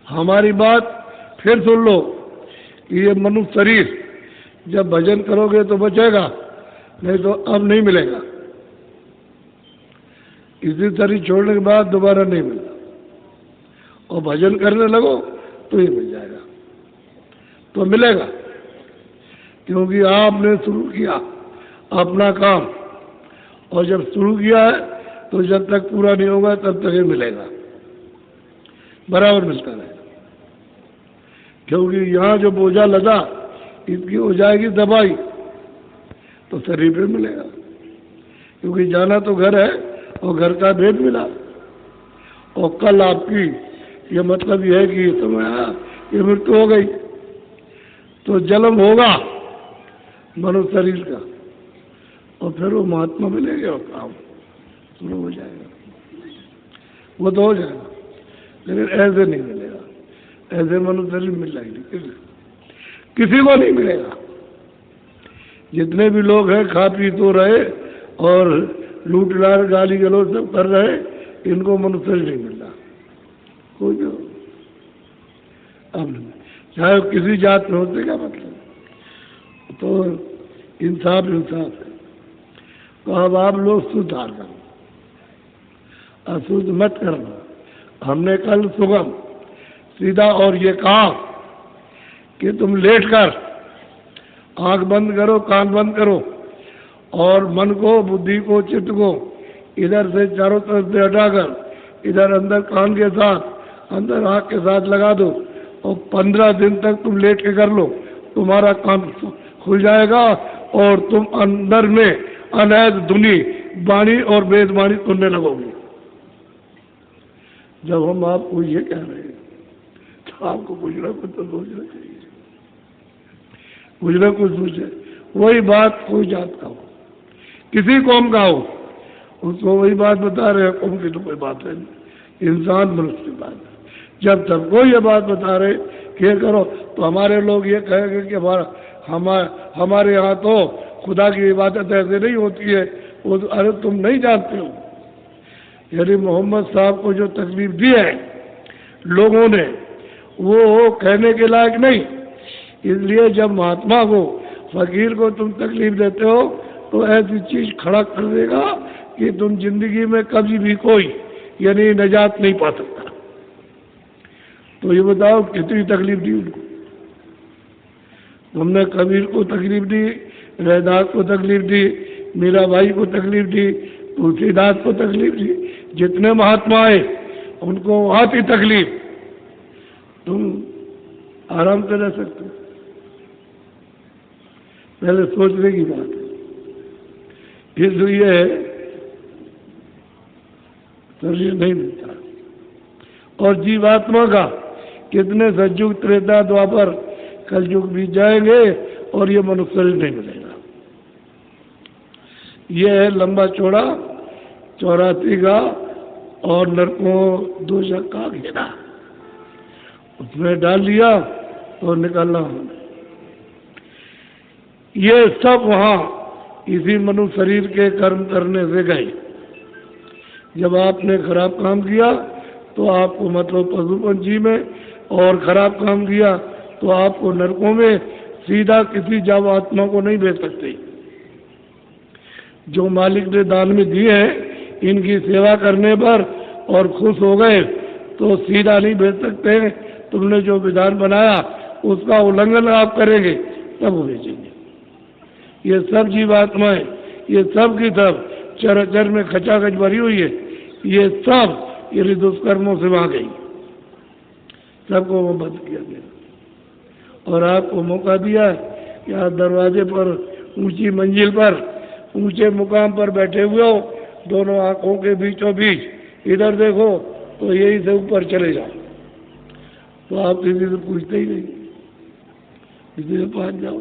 हमारी बात फिर सुन लो कि ये मनुष्य शरीर जब भजन करोगे तो बचेगा, नहीं तो अब नहीं मिलेगा। इसी शरीर छोड़ने के बाद दोबारा नहीं मिलता, और भजन करने लगो तो ही मिल जाएगा, तो मिलेगा। क्योंकि आपने शुरू किया अपना काम, और जब शुरू किया है तो जब तक पूरा नहीं होगा तब तक ही मिलेगा, बराबर मिलता रहेगा। क्योंकि यहाँ जो बोझा लदा इसकी हो जाएगी दबाई, तो शरीर पे मिलेगा। क्योंकि जाना तो घर है, और घर का भेद मिला, और कल आपकी ये मतलब यह है कि ये समय आया, ये मृत्यु हो गई, तो जन्म होगा मनुष्य शरीर का, और फिर वो महात्मा मिलेंगे और काम शुरू हो जाएगा। वो तो हो जाएगा, लेकिन ऐसे नहीं मिलेगा। ऐसे मनुष्य शरीर मिल जाएगी, किसी को नहीं मिलेगा। जितने भी लोग हैं खा पी तो रहे और लूट लाट गाली गलौज सब कर रहे, इनको मनुष्य शरीर नहीं मिल रहा कोई भी। अब चाहे किसी जात में होते, क्या मतलब, तो इंसाफ इंसाफ है। तो अब आप लोग सुधार करो, अशुद्ध मत करना। हमने कल सुगम सीधा और ये कहा कि तुम लेट कर आंख बंद करो, कान बंद करो, और मन को, बुद्धि को, चित्त को इधर से चारों तरफ से हटाकर इधर अंदर कान के साथ, अंदर आंख के साथ लगा दो, और 15 दिन तक तुम लेट के कर लो, तुम्हारा कान खुल जाएगा और तुम अंदर में अनैध धुनी वाणी और वेद वाणी सुनने लगोगे। जब हम आपको ये कह रहे हैं तो आपको कुछ ना कुछ तो सोचना चाहिए, कुछ ना कुछ सोचे। वही बात कोई जात का हो, किसी कौम का हो, उसको वही बात बता रहे हैं। कौम की तो कोई बात है नहीं, इंसान मनुष्य की बात है। जब सबको ये बात बता रहे कि ये करो, तो हमारे लोग ये कहेंगे कि हमारे यहाँ तो खुदा की इबादत ऐसे नहीं होती है। वो तो, अरे तुम नहीं जानते हो, यानी मोहम्मद साहब को जो तकलीफ दी है लोगों ने, वो कहने के लायक नहीं। इसलिए जब महात्मा को, फकीर को तुम तकलीफ देते हो तो ऐसी चीज खड़ा कर देगा कि तुम जिंदगी में कभी भी कोई यानी निजात नहीं पा सकता। तो ये बताओ कितनी तकलीफ दी उनको। तुमने कबीर को तकलीफ दी, रैदास को तकलीफ दी, मीराबाई को तकलीफ दी, तुलसीदास को तकलीफ दी, जितने महात्मा आए उनको आती तकलीफ। तुम आराम से रह सकते हो, पहले सोचने की बात है। इसलिए शरीर नहीं मिलता, और जीवात्मा का कितने सतयुग, त्रेता, द्वापर, कलयुग बीत जाएंगे और ये मनुष्य शरीर नहीं मिलेगा। ये है लंबा चौड़ा 84 का और नरकों 2 का घेरा, उसमें डाल लिया तो निकालना होगा। ये सब वहां इसी मनुष्य शरीर के कर्म करने से गए। जब आपने खराब काम किया तो आपको मतलब पशु पंछी में, और खराब काम किया तो आपको नरकों में, सीधा किसी जब आत्मा को नहीं भेज सकते। जो मालिक ने दान में दिए हैं इनकी सेवा करने पर और खुश हो गए तो सीधा नहीं भेज सकते। तुमने जो विधान बनाया उसका उल्लंघन आप करेंगे तब वो भेजेंगे। ये सब जीवात्माएं, ये सब की सब चर में खचाखच भरी हुई है। ये सब ये दुष्कर्मों से वहां गई, सबको वो बंद किया गया। और आपको मौका दिया कि आप दरवाजे पर, ऊंची मंजिल पर, ऊंचे मुकाम पर बैठे हुए हो, दोनों आंखों के बीचों बीच इधर देखो तो यही से ऊपर चले जाओ। तो आप किसी से पूछते ही नहीं, किसी से पास जाओ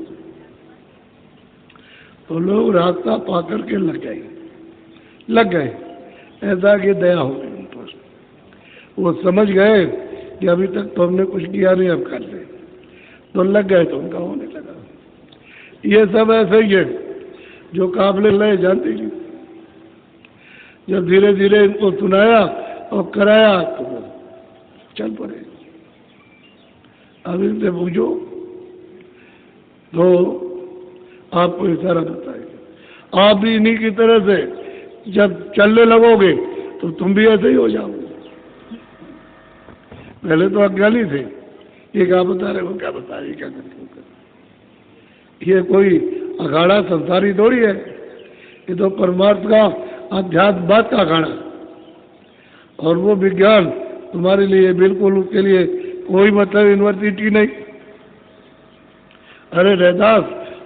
तो लोग रास्ता पा करके लग गए। ऐसा कि दया हो गई उन पर। वो समझ गए कि अभी तक तो हमने कुछ किया नहीं, अब कर ले, तो लग गए तो उनका होने लगा। ये सब ऐसे ही है जो काबिल नहीं जानते नहीं। जब धीरे धीरे इनको सुनाया और कराया तो चल पड़े। अब इनसे पूछो तो आपको इशारा बताएंगे। आप भी इन्हीं की तरह से जब चलने लगोगे तो तुम भी ऐसे ही हो जाओगे। पहले तो अज्ञानी थे, ये क्या बता रहे हो, क्या बता रहे, क्या करते। ये कोई अखाड़ा संसारी थोड़ी है, ये तो परमार्थ का अध्यात्मवाद का अखाड़ा। और वो विज्ञान तुम्हारे लिए बिल्कुल, उसके लिए कोई मतलब यूनिवर्सिटी नहीं। अरे रैदास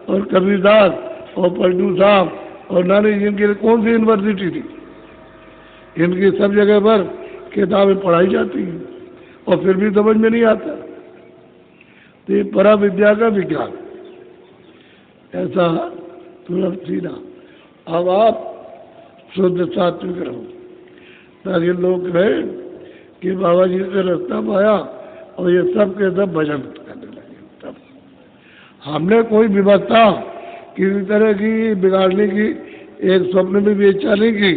और कबीरदास और पलटू साहब और नानी जी, इनके लिए कौन सी यूनिवर्सिटी थी? इनकी सब जगह पर किताबें पढ़ाई जाती हैं और फिर भी समझ में नहीं आता। तो ये परा विद्या का विज्ञान ऐसा तुरंत सीधा। अब आप शुद्ध सात्विक रहो ताकि लोग कहें कि बाबा जी से रास्ता पाया और ये सब के सब भजन करने लगे। तब हमने कोई व्यवस्था किसी तरह की बिगाड़ने की एक स्वप्न में भी इच्छा नहीं की।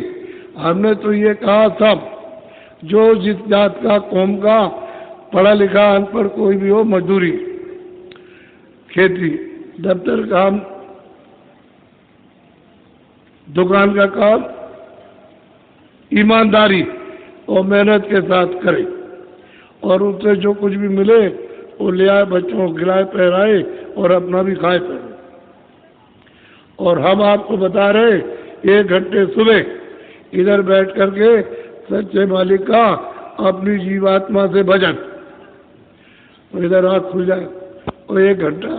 हमने तो ये कहा सब जो जिस जात का, कौम का, पढ़ा लिखा अनपढ़ कोई भी हो, मजदूरी, खेती, दफ्तर काम, दुकान का काम ईमानदारी और मेहनत के साथ करे और उससे जो कुछ भी मिले वो ले आए, बच्चों को खिलाए पहराए और अपना भी खाए पहने। और हम आपको बता रहे 1 घंटे सुबह इधर बैठ करके सच्चे मालिक का अपनी जीवात्मा से भजन, और इधर आँख खुल जाए और 1 घंटा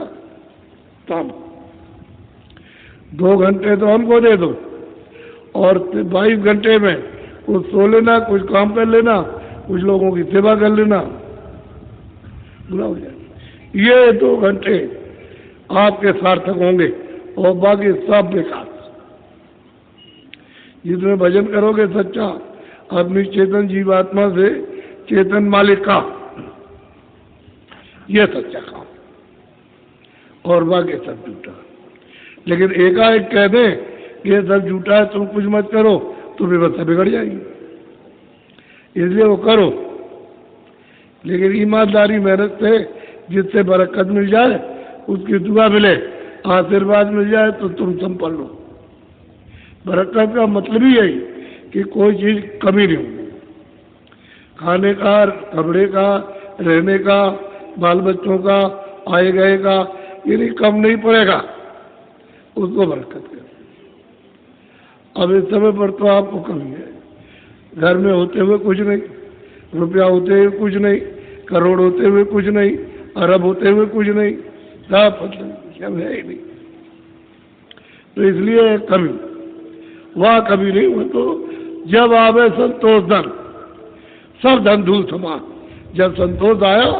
काम, 2 घंटे तो हमको दे दो और 22 घंटे में कुछ सो लेना, कुछ काम कर लेना, कुछ लोगों की सेवा कर लेना, बुरा हो जाए। ये 2 घंटे आपके सार्थक होंगे और बाकी सब बेकार। जिसमें भजन करोगे सच्चा अपनी चेतन जीवात्मा से, चेतन मालिक का, यह सच्चा काम और बाकी सब झूठा। लेकिन एकाएक कह दें कि ये सब झूठा है, तुम कुछ मत करो, तो व्यवस्था बिगड़ जाएगी। इसलिए वो करो, लेकिन ईमानदारी मेहनत से जिससे बरकत मिल जाए, उसकी दुआ मिले, आशीर्वाद मिल जाए तो तुम संपन्न हो। बरकत का मतलब ही यही कि कोई चीज कमी नहीं होगी, खाने का, कपड़े का, रहने का, बाल बच्चों का, आए गए का, यानी कम नहीं पड़ेगा, उसको बरकत कर। अब इस समय पर तो आपको कमी है, घर में होते हुए कुछ नहीं, रुपया होते हुए कुछ नहीं, करोड़ होते हुए कुछ नहीं, अरब होते हुए कुछ नहीं, सब मतलब है ही नहीं। तो इसलिए कमी, वह कभी नहीं हो। तो जब आवे संतोष धन, सब धन धूल समान। जब संतोष आया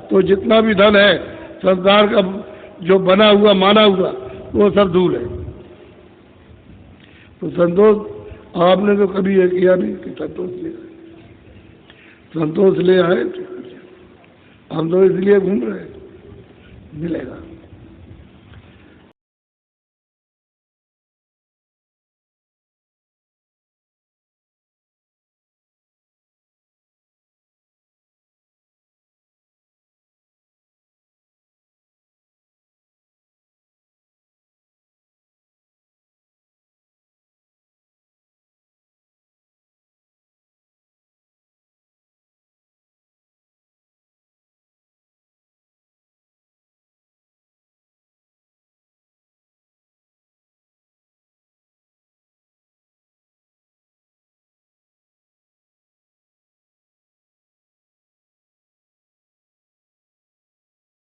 तो जितना भी धन है संसार का जो बना हुआ माना हुआ वो सब धूल है। तो संतोष आपने तो कभी ये किया नहीं कि संतोष ले आए, संतोष ले आए तो हम तो इसलिए घूम रहे, मिलेगा।